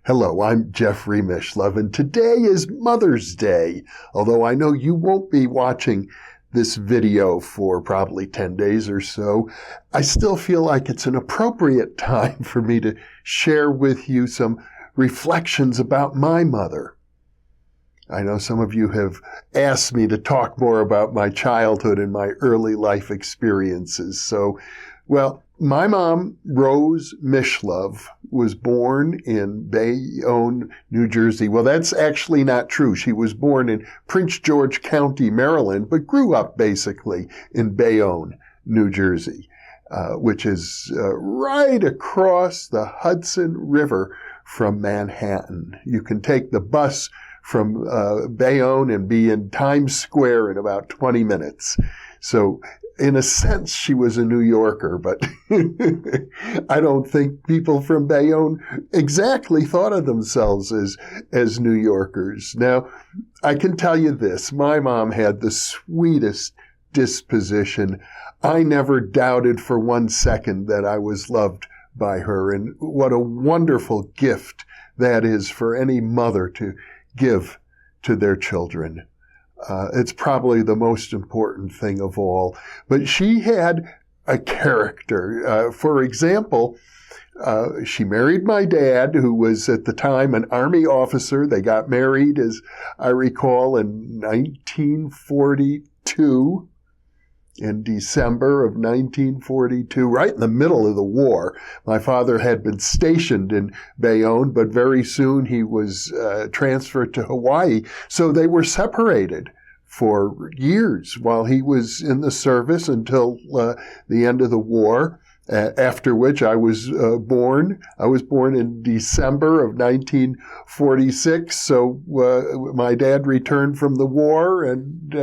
Hello, I'm Jeffrey Mishlove, and today is Mother's Day. Although I know you won't be watching this video for probably 10 days or so, I still feel like it's an appropriate time for me to share with you some reflections about my mother. I know some of you have asked me to talk more about my childhood and my early life experiences. So, my mom, Rose Mishlove, was born in Bayonne, New Jersey. Well, that's actually not true. She was born in Prince George County, Maryland, but grew up basically in Bayonne, New Jersey, which is right across the Hudson River from Manhattan. You can take the bus from Bayonne and be in Times Square in about 20 minutes. So in a sense, she was a New Yorker, but I don't think people from Bayonne exactly thought of themselves as New Yorkers. Now, I can tell you this. My mom had the sweetest disposition. I never doubted for 1 second that I was loved by her, and what a wonderful gift that is for any mother to give to their children. It's probably the most important thing of all. But she had a character. For example, she married my dad, who was at the time an Army officer. They got married, as I recall, in 1942. In December of 1942, right in the middle of the war. My father had been stationed in Bayonne, but very soon he was transferred to Hawaii. So they were separated for years while he was in the service until the end of the war, after which I was born. I was born in December of 1946, so my dad returned from the war, and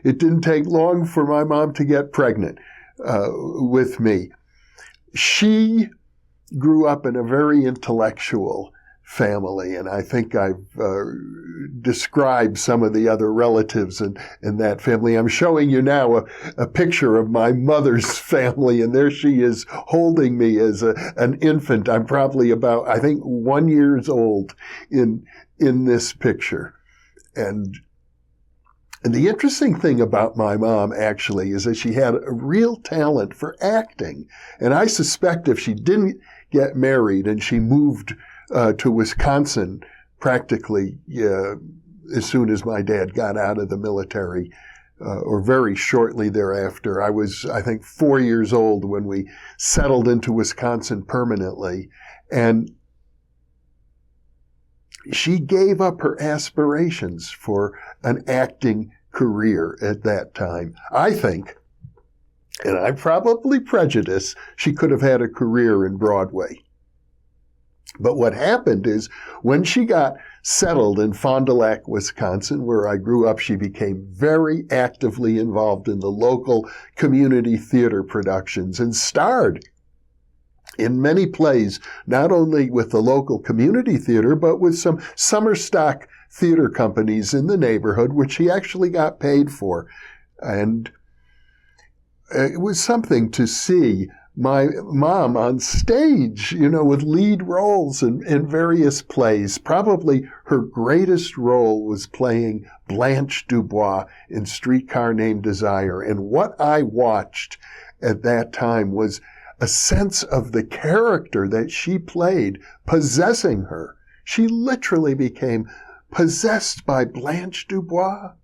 it didn't take long for my mom to get pregnant with me. She grew up in a very intellectual family, and I think I've described some of the other relatives in that family. I'm showing you now a picture of my mother's family, and there she is holding me as an infant. I'm probably about, I think, 1 year old in this picture. And the interesting thing about my mom, actually, is that she had a real talent for acting. And I suspect if she didn't get married and she moved to Wisconsin practically as soon as my dad got out of the military, or very shortly thereafter. I was, I think, 4 years old when we settled into Wisconsin permanently. And she gave up her aspirations for an acting career at that time. I think, and I'm probably prejudiced, she could have had a career in Broadway. But what happened is when she got settled in Fond du Lac, Wisconsin, where I grew up, she became very actively involved in the local community theater productions and starred in many plays, not only with the local community theater, but with some summer stock theater companies in the neighborhood, which she actually got paid for. And it was something to see my mom on stage, with lead roles in various plays. Probably her greatest role was playing Blanche Dubois in Streetcar Named Desire. And what I watched at that time was a sense of the character that she played possessing her. She literally became possessed by Blanche Dubois.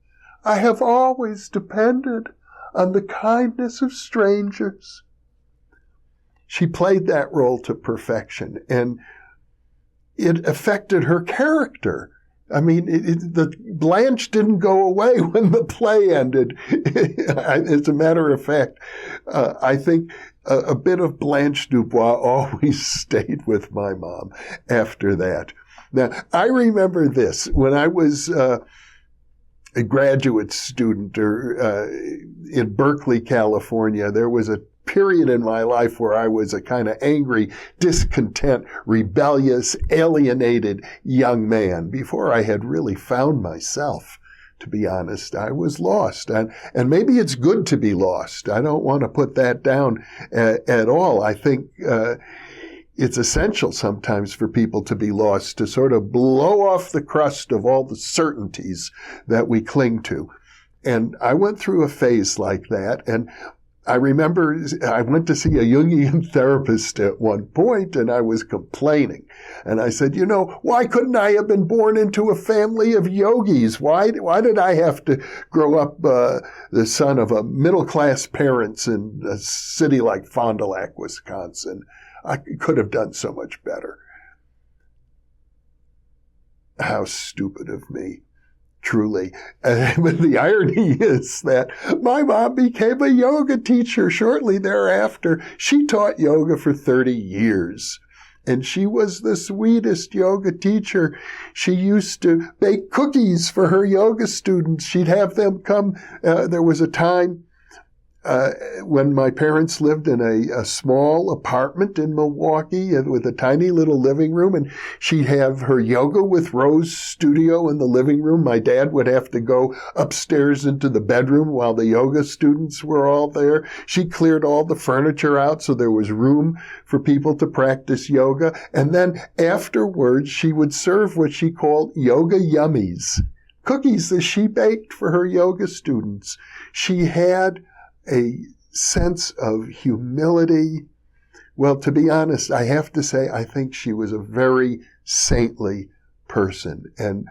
I have always depended on the kindness of strangers. She played that role to perfection, and it affected her character. I mean, the Blanche didn't go away when the play ended. As a matter of fact, I think a bit of Blanche Dubois always stayed with my mom after that. Now, I remember this. When I was a graduate student in Berkeley, California, there was a period in my life where I was a kind of angry, discontent, rebellious, alienated young man. Before I had really found myself, to be honest, I was lost. And maybe it's good to be lost. I don't want to put that down at all. I think it's essential sometimes for people to be lost, to sort of blow off the crust of all the certainties that we cling to. And I went through a phase like that. And I remember I went to see a Jungian therapist at one point, and I was complaining. And I said, why couldn't I have been born into a family of yogis? Why did I have to grow up the son of a middle-class parents in a city like Fond du Lac, Wisconsin? I could have done so much better. How stupid of me. Truly. But the irony is that my mom became a yoga teacher shortly thereafter. She taught yoga for 30 years. And she was the sweetest yoga teacher. She used to bake cookies for her yoga students. She'd have them come. There was a time when my parents lived in a small apartment in Milwaukee with a tiny little living room, and she'd have her yoga with Rose studio in the living room. My dad would have to go upstairs into the bedroom while the yoga students were all there. She cleared all the furniture out so there was room for people to practice yoga. And then afterwards, she would serve what she called yoga yummies, cookies that she baked for her yoga students. She had a sense of humility. Well, to be honest, I have to say, I think she was a very saintly person. And,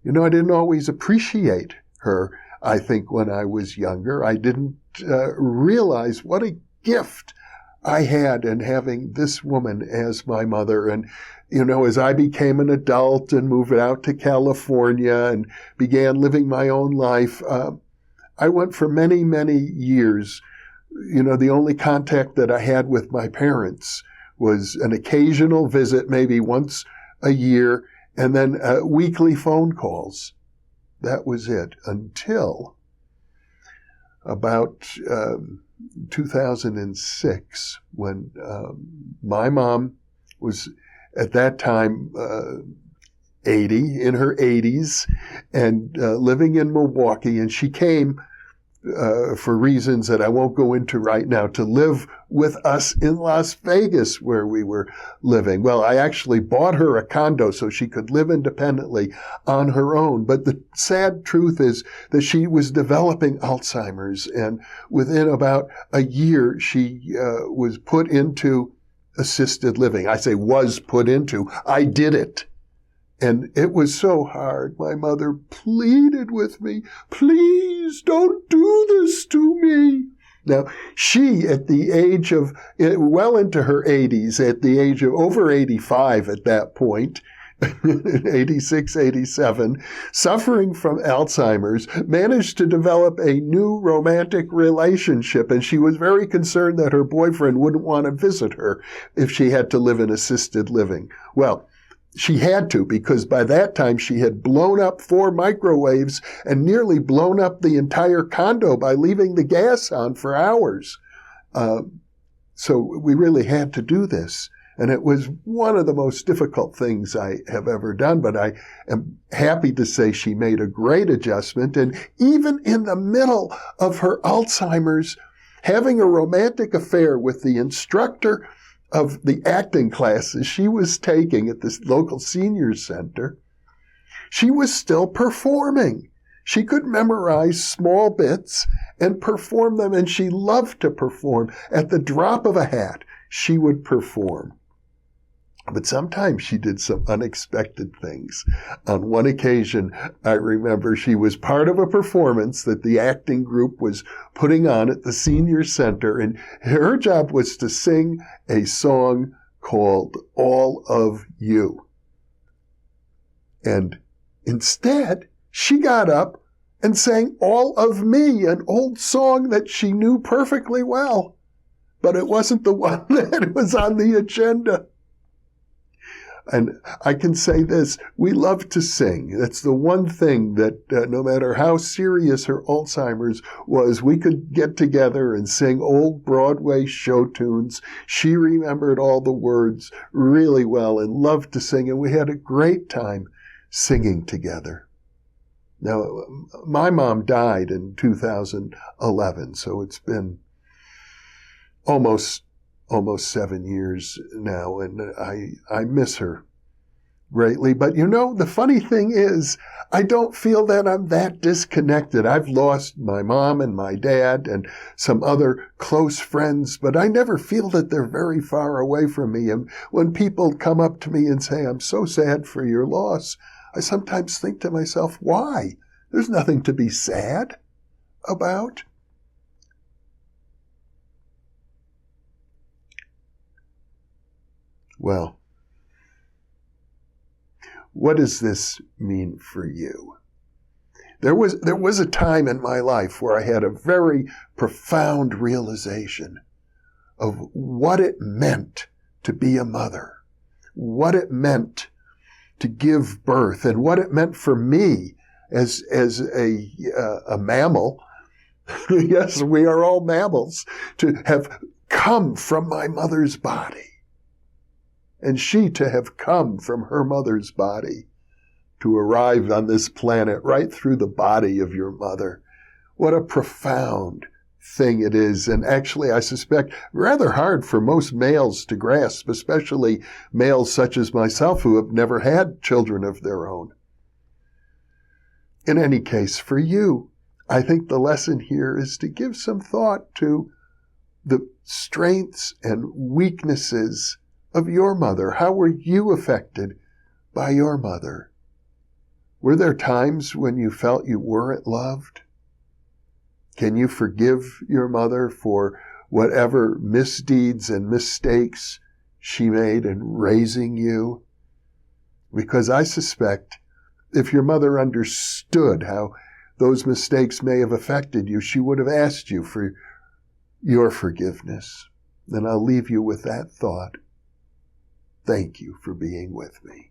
I didn't always appreciate her. I think when I was younger, I didn't realize what a gift I had in having this woman as my mother. And, as I became an adult and moved out to California and began living my own life, I went for many, many years. The only contact that I had with my parents was an occasional visit, maybe once a year, and then weekly phone calls. That was it until about 2006, when my mom was at that time 80, in her 80s, and living in Milwaukee. And she came for reasons that I won't go into right now to live with us in Las Vegas, where we were living. Well, I actually bought her a condo so she could live independently on her own. But the sad truth is that she was developing Alzheimer's, and within about a year, she was put into assisted living. I say was put into. I did it. And it was so hard. My mother pleaded with me, please don't do this to me. Now, she, at the age of, well into her 80s, at the age of over 85 at that point, 86, 87, suffering from Alzheimer's, managed to develop a new romantic relationship, and she was very concerned that her boyfriend wouldn't want to visit her if she had to live in assisted living. Well, she had to, because by that time she had blown up 4 microwaves and nearly blown up the entire condo by leaving the gas on for hours. So we really had to do this. And it was one of the most difficult things I have ever done, but I am happy to say she made a great adjustment. And even in the middle of her Alzheimer's, having a romantic affair with the instructor of the acting classes she was taking at this local senior center, she was still performing. She could memorize small bits and perform them, and she loved to perform. At the drop of a hat, she would perform. But sometimes she did some unexpected things. On one occasion, I remember she was part of a performance that the acting group was putting on at the senior center, and her job was to sing a song called All of You. And instead, she got up and sang All of Me, an old song that she knew perfectly well. But it wasn't the one that was on the agenda. And I can say this, we love to sing. That's the one thing that no matter how serious her Alzheimer's was, we could get together and sing old Broadway show tunes. She remembered all the words really well and loved to sing, and we had a great time singing together. Now, my mom died in 2011, so it's been almost almost 7 years now, and I miss her greatly. But the funny thing is, I don't feel that I'm that disconnected. I've lost my mom and my dad and some other close friends, but I never feel that they're very far away from me. And when people come up to me and say, I'm so sad for your loss, I sometimes think to myself, why? There's nothing to be sad about. Well, what does this mean for you? There was a time in my life where I had a very profound realization of what it meant to be a mother, what it meant to give birth, and what it meant for me as a mammal. Yes, we are all mammals, to have come from my mother's body, and she to have come from her mother's body, to arrive on this planet right through the body of your mother. What a profound thing it is, and actually I suspect rather hard for most males to grasp, especially males such as myself who have never had children of their own. In any case, for you, I think the lesson here is to give some thought to the strengths and weaknesses of your mother. How were you affected by your mother? Were there times when you felt you weren't loved? Can you forgive your mother for whatever misdeeds and mistakes she made in raising you? Because I suspect if your mother understood how those mistakes may have affected you, she would have asked you for your forgiveness. And I'll leave you with that thought. Thank you for being with me.